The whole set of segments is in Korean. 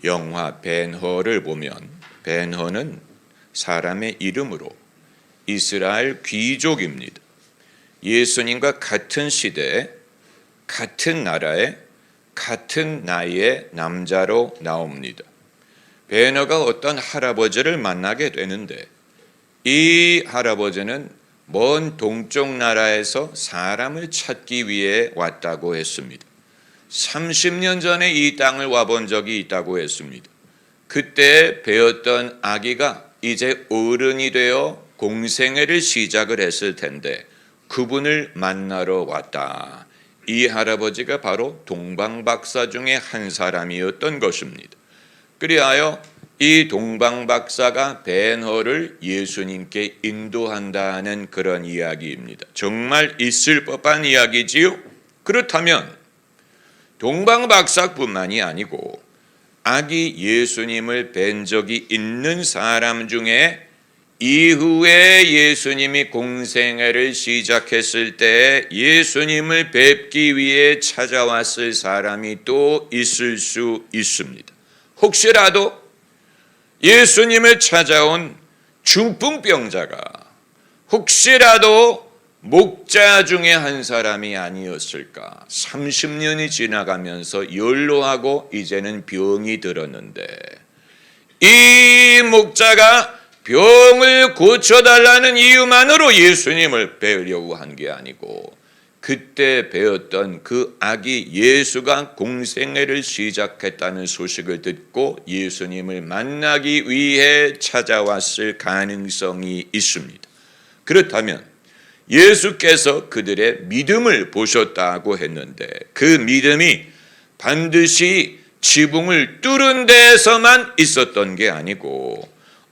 영화 벤허를 보면 벤허는 사람의 이름으로 이스라엘 귀족입니다. 예수님과 같은 시대에 같은 나라에 같은 나이의 남자로 나옵니다. 벤허가 어떤 할아버지를 만나게 되는데 이 할아버지는 먼 동쪽 나라에서 사람을 찾기 위해 왔다고 했습니다. 30년 전에 이 땅을 와본 적이 있다고 했습니다. 그때 배웠던 아기가 이제 어른이 되어 공생애를 시작을 했을 텐데 그분을 만나러 왔다. 이 할아버지가 바로 동방박사 중에 한 사람이었던 것입니다. 그리하여 이 동방박사가 벤허를 예수님께 인도한다는 그런 이야기입니다. 정말 있을 법한 이야기지요? 그렇다면 동방박사뿐만이 아니고 아기 예수님을 뵌 적이 있는 사람 중에 이후에 예수님이 공생애를 시작했을 때 예수님을 뵙기 위해 찾아왔을 사람이 또 있을 수 있습니다. 혹시라도 예수님을 찾아온 중풍병자가 혹시라도 목자 중에 한 사람이 아니었을까? 30년이 지나가면서 연로하고 이제는 병이 들었는데 이 목자가 병을 고쳐달라는 이유만으로 예수님을 뵈려고 한 게 아니고 그때 배웠던 그 아기 예수가 공생애를 시작했다는 소식을 듣고 예수님을 만나기 위해 찾아왔을 가능성이 있습니다. 그렇다면 예수께서 그들의 믿음을 보셨다고 했는데 그 믿음이 반드시 지붕을 뚫은 데에서만 있었던 게 아니고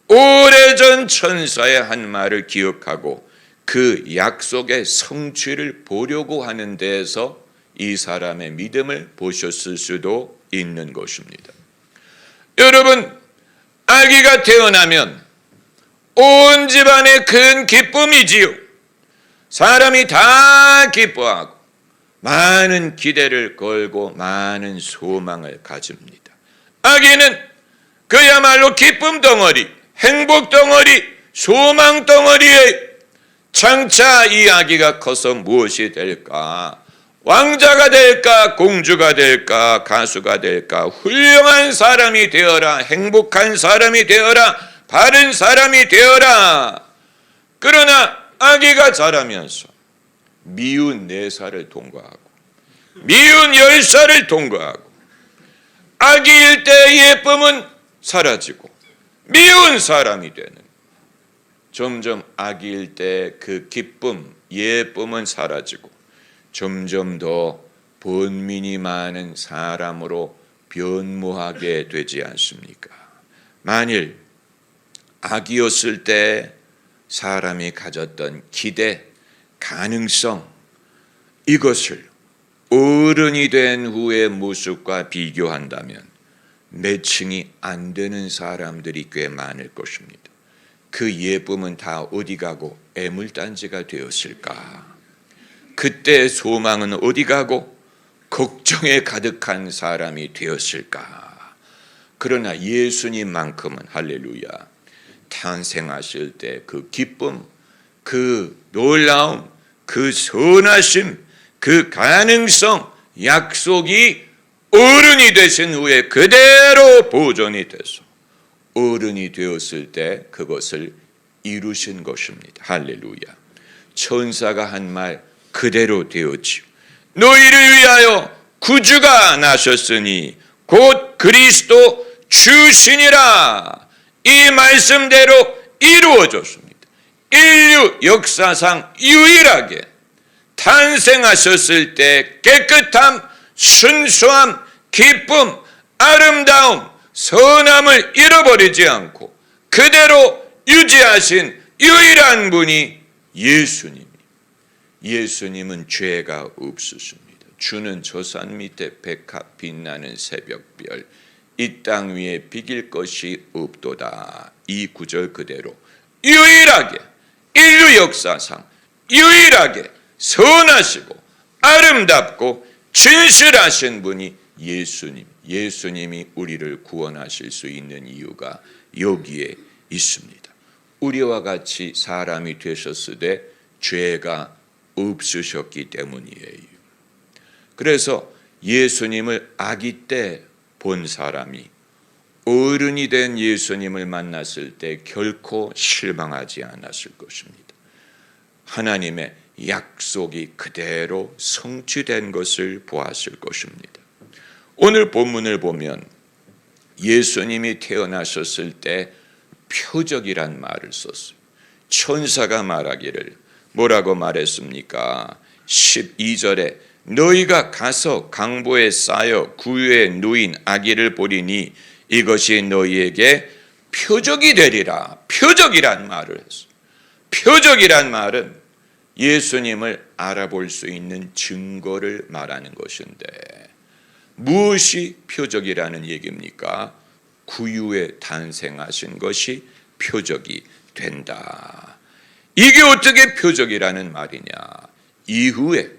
오래전 천사의 한 말을 기억하고 그 약속의 성취를 보려고 하는 데에서 이 사람의 믿음을 보셨을 수도 있는 것입니다. 여러분, 아기가 태어나면 온 집안의 큰 기쁨이지요. 사람이 다 기뻐하고 많은 기대를 걸고 많은 소망을 가집니다. 아기는 그야말로 기쁨 덩어리, 행복 덩어리, 소망 덩어리에 장차 이 아기가 커서 무엇이 될까? 왕자가 될까? 공주가 될까? 가수가 될까? 훌륭한 사람이 되어라. 행복한 사람이 되어라. 바른 사람이 되어라. 그러나 아기가 자라면서 미운 4살을 통과하고 미운 10살을 통과하고 아기일 때의 예쁨은 사라지고 미운 사람이 되는 점점 아기일 때 그 기쁨, 예쁨은 사라지고 점점 더 번민이 많은 사람으로 변모하게 되지 않습니까? 만일 아기였을 때 사람이 가졌던 기대, 가능성 이것을 어른이 된 후의 모습과 비교한다면 매칭이 안 되는 사람들이 꽤 많을 것입니다. 그 예쁨은 다 어디 가고 애물단지가 되었을까? 그때의 소망은 어디 가고 걱정에 가득한 사람이 되었을까? 그러나 예수님만큼은 할렐루야 탄생하실 때 그 기쁨, 그 놀라움, 그 선하심, 그 가능성, 약속이 어른이 되신 후에 그대로 보존이 돼서 어른이 되었을 때 그것을 이루신 것입니다. 할렐루야. 천사가 한 말 그대로 되었지요. 너희를 위하여 구주가 나셨으니 곧 그리스도 주시니라. 이 말씀대로 이루어졌습니다. 인류 역사상 유일하게 탄생하셨을 때 깨끗함, 순수함, 기쁨, 아름다움, 선함을 잃어버리지 않고 그대로 유지하신 유일한 분이 예수님은 죄가 없으십니다. 주는 저 산 밑에 백합 빛나는 새벽별 이 땅 위에 비길 것이 없도다. 이 구절 그대로 유일하게 인류 역사상 유일하게 선하시고 아름답고 진실하신 분이 예수님이 우리를 구원하실 수 있는 이유가 여기에 있습니다. 우리와 같이 사람이 되셨으되 죄가 없으셨기 때문이에요. 그래서 예수님을 아기 때 본 사람이 어른이 된 예수님을 만났을 때 결코 실망하지 않았을 것입니다. 하나님의 약속이 그대로 성취된 것을 보았을 것입니다. 오늘 본문을 보면 예수님이 태어나셨을 때 표적이란 말을 썼어요. 천사가 말하기를 뭐라고 말했습니까? 12절에 너희가 가서 강보에 쌓여 구유에 누인 아기를 보리니 이것이 너희에게 표적이 되리라. 표적이란 말을 했어요. 표적이란 말은 예수님을 알아볼 수 있는 증거를 말하는 것인데 무엇이 표적이라는 얘기입니까? 구유에 탄생하신 것이 표적이 된다. 이게 어떻게 표적이라는 말이냐? 이후에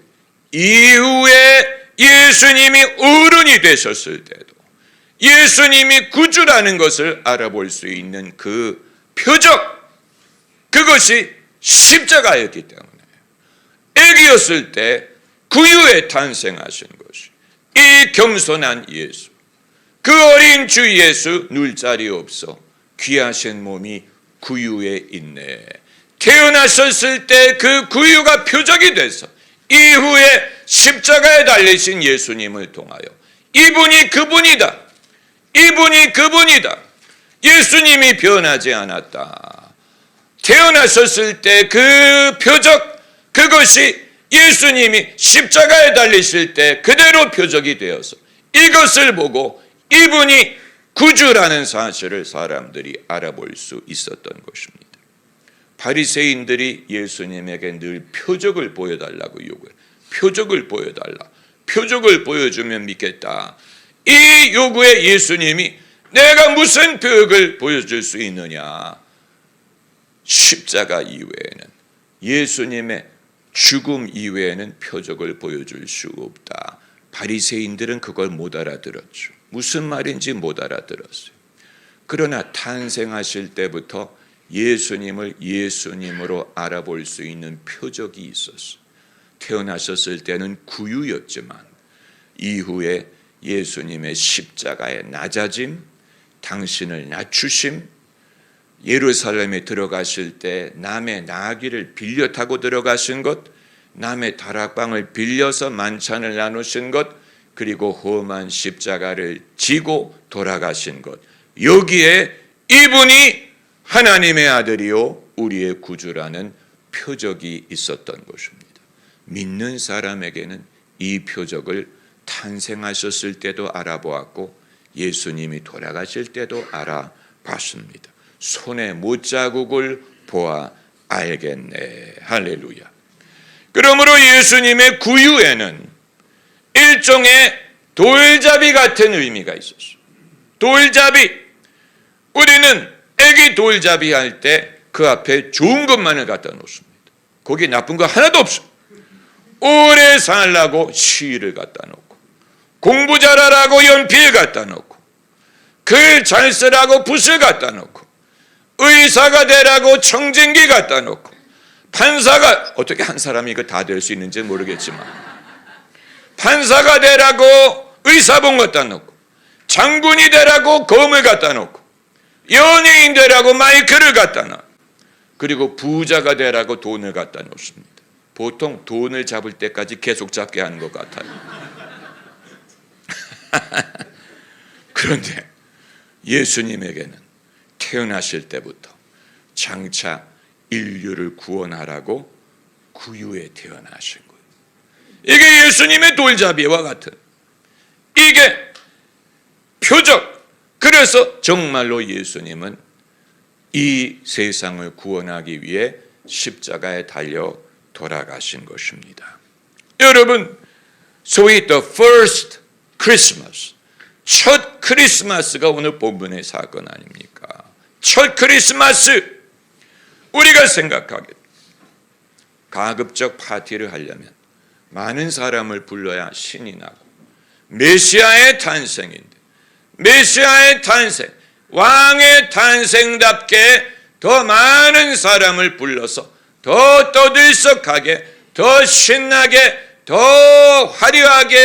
예수님이 어른이 되셨을 때도 예수님이 구주라는 것을 알아볼 수 있는 그 표적, 그것이 십자가였기 때문에 애기였을 때 구유에 탄생하신 것이 이 겸손한 예수, 그 어린 주 예수 누울 자리 없어 귀하신 몸이 구유에 있네. 태어나셨을 때 그 구유가 표적이 돼서 이후에 십자가에 달리신 예수님을 통하여 이분이 그분이다. 이분이 그분이다. 예수님이 변하지 않았다. 태어나셨을 때 그 표적, 그것이 예수님이 십자가에 달리실 때 그대로 표적이 되어서 이것을 보고 이분이 구주라는 사실을 사람들이 알아볼 수 있었던 것입니다. 바리새인들이 예수님에게 늘 표적을 보여달라고 요구해요. 표적을 보여달라. 표적을 보여주면 믿겠다. 이 요구에 예수님이 내가 무슨 표적을 보여줄 수 있느냐? 십자가 이외에는, 예수님의 죽음 이외에는 표적을 보여줄 수 없다. 바리새인들은 그걸 못 알아들었죠. 무슨 말인지 못 알아들었어요. 그러나 탄생하실 때부터 예수님을 예수님으로 알아볼 수 있는 표적이 있었어요. 태어나셨을 때는 구유였지만 이후에 예수님의 십자가의 낮아짐, 당신을 낮추심, 예루살렘에 들어가실 때 남의 나귀를 빌려 타고 들어가신 것, 남의 다락방을 빌려서 만찬을 나누신 것, 그리고 험한 십자가를 지고 돌아가신 것, 여기에 이분이 하나님의 아들이요 우리의 구주라는 표적이 있었던 것입니다. 믿는 사람에게는 이 표적을 탄생하셨을 때도 알아보았고 예수님이 돌아가실 때도 알아봤습니다. 손에 못자국을 보아 알겠네. 할렐루야. 그러므로 예수님의 구유에는 일종의 돌잡이 같은 의미가 있었어요. 돌잡이. 우리는 애기 돌잡이 할 때 그 앞에 좋은 것만을 갖다 놓습니다. 거기 나쁜 거 하나도 없어. 오래 살라고 시를 갖다 놓고, 공부 잘하라고 연필 갖다 놓고, 글 잘 쓰라고 붓을 갖다 놓고, 의사가 되라고 청진기 갖다 놓고, 판사가, 어떻게 한 사람이 이거 다 될 수 있는지 모르겠지만 판사가 되라고 의사봉 갖다 놓고, 장군이 되라고 검을 갖다 놓고, 연예인 되라고 마이크를 갖다 놔. 그리고 부자가 되라고 돈을 갖다 놓습니다. 보통 돈을 잡을 때까지 계속 잡게 하는 것 같아요. 그런데 예수님에게는 태어나실 때부터 장차 인류를 구원하라고 구유에 태어나신 거예요. 이게 예수님의 돌잡이와 같은, 이게 표적. 그래서 정말로 예수님은 이 세상을 구원하기 위해 십자가에 달려 돌아가신 것입니다. 여러분, 소위 the first Christmas, 첫 크리스마스가 오늘 본문의 사건 아닙니까? 첫 크리스마스. 우리가 생각하기에 가급적 파티를 하려면 많은 사람을 불러야 신이 나고, 메시아의 탄생인데, 메시아의 탄생, 왕의 탄생답게 더 많은 사람을 불러서 더 떠들썩하게, 더 신나게, 더 화려하게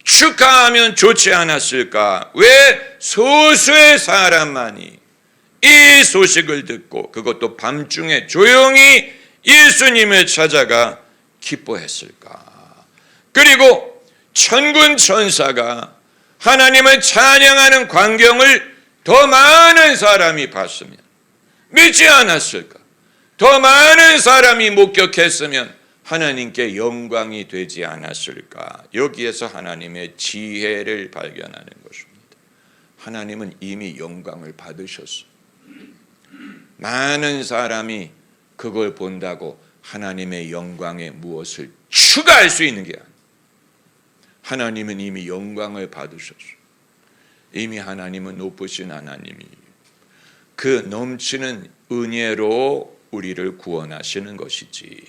축하하면 좋지 않았을까? 왜 소수의 사람만이 이 소식을 듣고, 그것도 밤중에 조용히 예수님을 찾아가 기뻐했을까? 그리고 천군 천사가 하나님을 찬양하는 광경을 더 많은 사람이 봤으면 믿지 않았을까? 더 많은 사람이 목격했으면 하나님께 영광이 되지 않았을까? 여기에서 하나님의 지혜를 발견하는 것입니다. 하나님은 이미 영광을 받으셨어. 많은 사람이 그걸 본다고 하나님의 영광에 무엇을 추가할 수 있는 게 아니에요. 하나님은 이미 영광을 받으셨어. 이미 하나님은 높으신 하나님이에요. 그 넘치는 은혜로 우리를 구원하시는 것이지,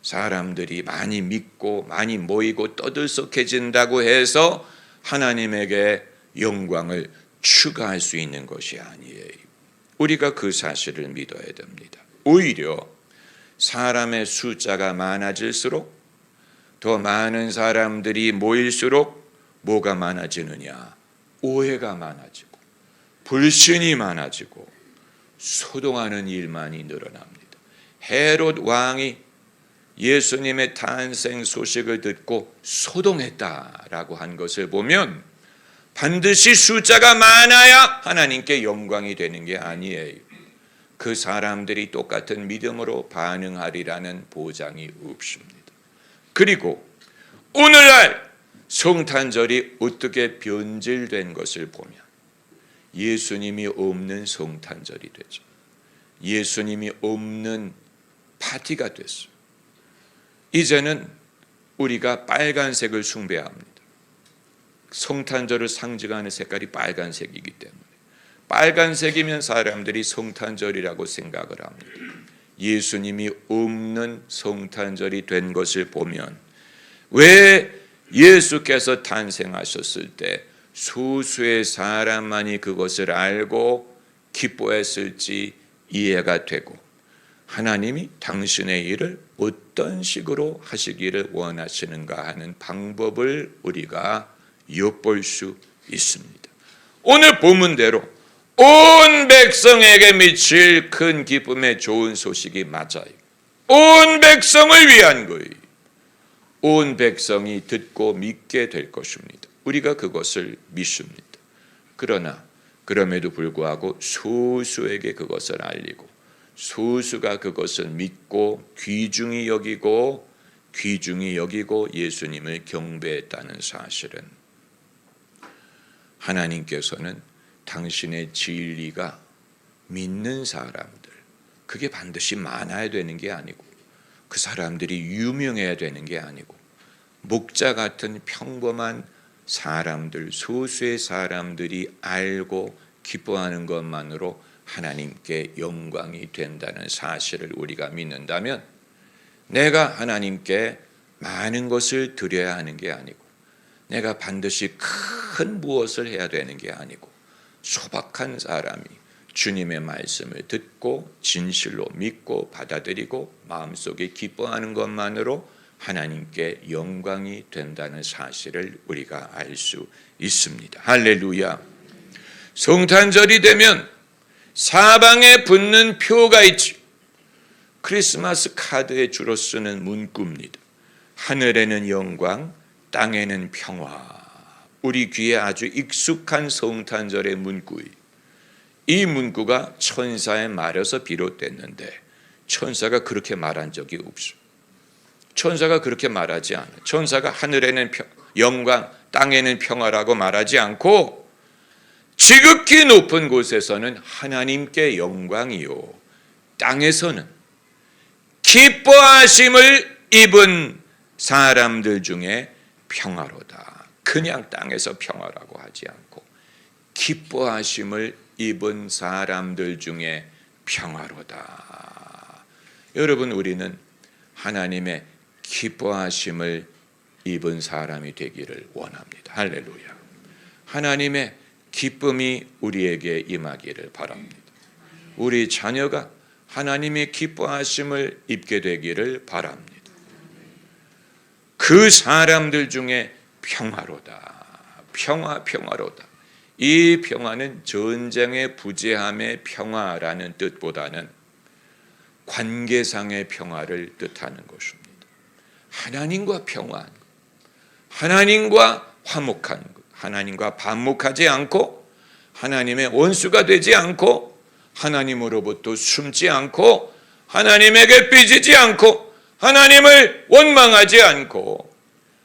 사람들이 많이 믿고 많이 모이고 떠들썩해진다고 해서 하나님에게 영광을 추가할 수 있는 것이 아니에요. 우리가 그 사실을 믿어야 됩니다. 오히려 사람의 숫자가 많아질수록, 더 많은 사람들이 모일수록 뭐가 많아지느냐? 오해가 많아지고 불신이 많아지고 소동하는 일만이 늘어납니다. 헤롯 왕이 예수님의 탄생 소식을 듣고 소동했다라고 한 것을 보면 반드시 숫자가 많아야 하나님께 영광이 되는 게 아니에요. 그 사람들이 똑같은 믿음으로 반응하리라는 보장이 없습니다. 그리고 오늘날 성탄절이 어떻게 변질된 것을 보면 예수님이 없는 성탄절이 되죠. 예수님이 없는 파티가 됐어요. 이제는 우리가 빨간색을 숭배합니다. 성탄절을 상징하는 색깔이 빨간색이기 때문에 빨간색이면 사람들이 성탄절이라고 생각을 합니다. 예수님이 없는 성탄절이 된 것을 보면 왜 예수께서 탄생하셨을 때 소수의 사람만이 그것을 알고 기뻐했을지 이해가 되고, 하나님이 당신의 일을 어떤 식으로 하시기를 원하시는가 하는 방법을 우리가 엿볼 수 있습니다. 오늘 본문대로 온 백성에게 미칠 큰 기쁨의 좋은 소식이 맞아요. 온 백성을 위한 거예요. 온 백성이 듣고 믿게 될 것입니다. 우리가 그것을 믿습니다. 그러나 그럼에도 불구하고 소수에게 그것을 알리고, 소수가 그것을 믿고 귀중히 여기고 예수님을 경배했다는 사실은, 하나님께서는 당신의 진리가 믿는 사람들, 그게 반드시 많아야 되는 게 아니고, 그 사람들이 유명해야 되는 게 아니고, 목자 같은 평범한 사람들, 소수의 사람들이 알고 기뻐하는 것만으로 하나님께 영광이 된다는 사실을 우리가 믿는다면, 내가 하나님께 많은 것을 드려야 하는 게 아니고, 내가 반드시 큰 무엇을 해야 되는 게 아니고, 소박한 사람이 주님의 말씀을 듣고 진실로 믿고 받아들이고 마음속에 기뻐하는 것만으로 하나님께 영광이 된다는 사실을 우리가 알 수 있습니다. 할렐루야. 성탄절이 되면 사방에 붙는 표가 있지. 크리스마스 카드에 주로 쓰는 문구입니다. 하늘에는 영광, 땅에는 평화. 우리 귀에 아주 익숙한 성탄절의 문구이. 이 문구가 천사의 말에서 비롯됐는데 천사가 그렇게 말한 적이 없어. 천사가 그렇게 말하지 않아. 천사가 하늘에는 영광, 땅에는 평화라고 말하지 않고, 지극히 높은 곳에서는 하나님께 영광이요, 땅에서는 기뻐하심을 입은 사람들 중에 평화로다. 그냥 땅에서 평화라고 하지 않고 기뻐하심을 입은 사람들 중에 평화로다. 여러분, 우리는 하나님의 기뻐하심을 입은 사람이 되기를 원합니다. 할렐루야. 하나님의 기쁨이 우리에게 임하기를 바랍니다. 우리 자녀가 하나님의 기뻐하심을 입게 되기를 바랍니다. 그 사람들 중에 평화로다. 평화로다. 이 평화는 전쟁의 부재함의 평화라는 뜻보다는 관계상의 평화를 뜻하는 것입니다. 하나님과 평화한 것, 하나님과 화목한 것, 하나님과 반목하지 않고 하나님의 원수가 되지 않고 하나님으로부터 숨지 않고 하나님에게 삐지지 않고 하나님을 원망하지 않고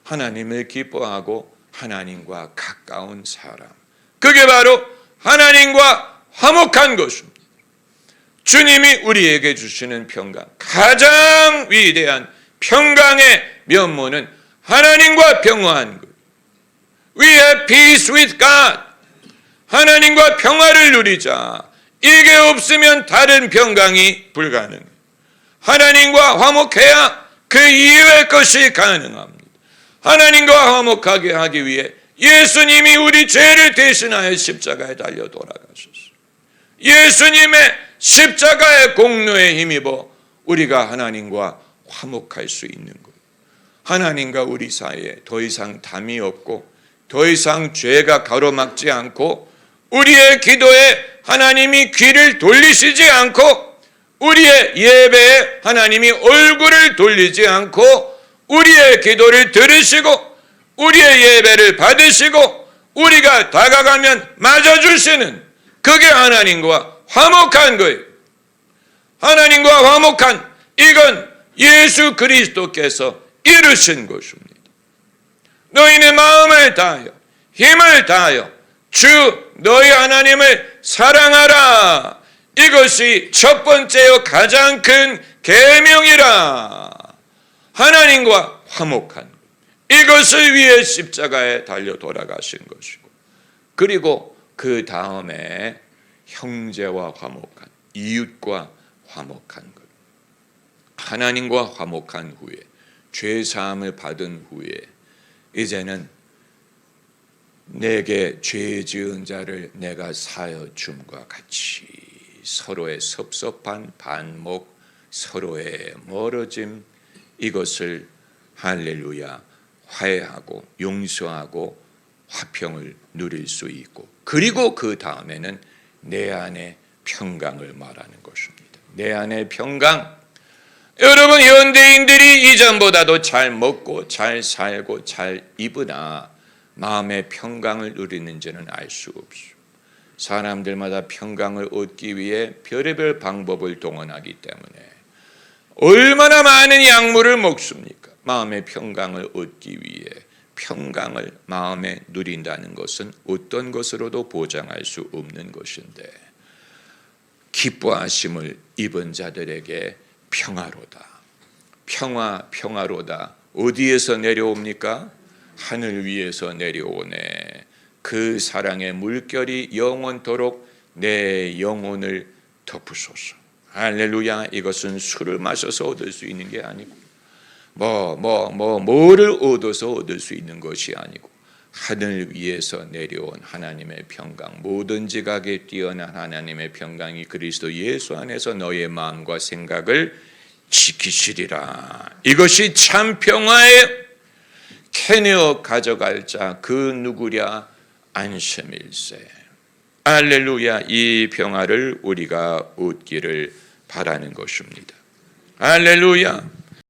하나님을 기뻐하고 하나님과 가까운 사람, 그게 바로 하나님과 화목한 것입니다. 주님이 우리에게 주시는 평강, 가장 위대한 평강의 면모는 하나님과 평화한 것. We have peace with God. 하나님과 평화를 누리자. 이게 없으면 다른 평강이 불가능해요. 하나님과 화목해야 그 이외의 것이 가능합니다. 하나님과 화목하게 하기 위해 예수님이 우리 죄를 대신하여 십자가에 달려 돌아가셨어요. 예수님의 십자가의 공로에 힘입어 우리가 하나님과 화목할 수 있는 거예요. 하나님과 우리 사이에 더 이상 담이 없고 더 이상 죄가 가로막지 않고 우리의 기도에 하나님이 귀를 돌리시지 않고 우리의 예배에 하나님이 얼굴을 돌리지 않고 우리의 기도를 들으시고 우리의 예배를 받으시고 우리가 다가가면 맞아주시는, 그게 하나님과 화목한 거예요. 하나님과 화목한, 이건 예수 그리스도께서 이루신 것입니다. 너희는 마음을 다하여 힘을 다하여 주 너희 하나님을 사랑하라. 이것이 첫 번째요 가장 큰 계명이라. 하나님과 화목한 것, 이것을 위해 십자가에 달려 돌아가신 것이고, 그리고 그 다음에 형제와 화목한, 이웃과 화목한 것. 하나님과 화목한 후에, 죄사함을 받은 후에 이제는 내게 죄 지은 자를 내가 사하여 줌과 같이 서로의 섭섭한 반목, 서로의 멀어짐, 이것을 할렐루야 화해하고 용서하고 화평을 누릴 수 있고, 그리고 그 다음에는 내 안에 평강을 말하는 것입니다. 내 안에 평강. 여러분, 현대인들이 이전보다도 잘 먹고 잘 살고 잘 입으나 마음의 평강을 누리는지는 알 수 없어요. 사람들마다 평강을 얻기 위해 별의별 방법을 동원하기 때문에 얼마나 많은 약물을 먹습니까? 마음의 평강을 얻기 위해 평강을 마음에 누린다는 것은 어떤 것으로도 보장할 수 없는 것인데, 기뻐하심을 입은 자들에게 평화로다. 평화로다. 어디에서 내려옵니까? 하늘 위에서 내려오네. 그 사랑의 물결이 영원토록 내 영혼을 덮으소서. 할렐루야. 이것은 술을 마셔서 얻을 수 있는 게 아니고 뭐를 얻어서 얻을 수 있는 것이 아니고 하늘 위에서 내려온 하나님의 평강, 모든 지각에 뛰어난 하나님의 평강이 그리스도 예수 안에서 너의 마음과 생각을 지키시리라. 이것이 참 평화예요. 캐내어 가져갈 자 그 누구랴? 안심일세. 할렐루야. 이 평화를 우리가 얻기를 바라는 것입니다. 할렐루야.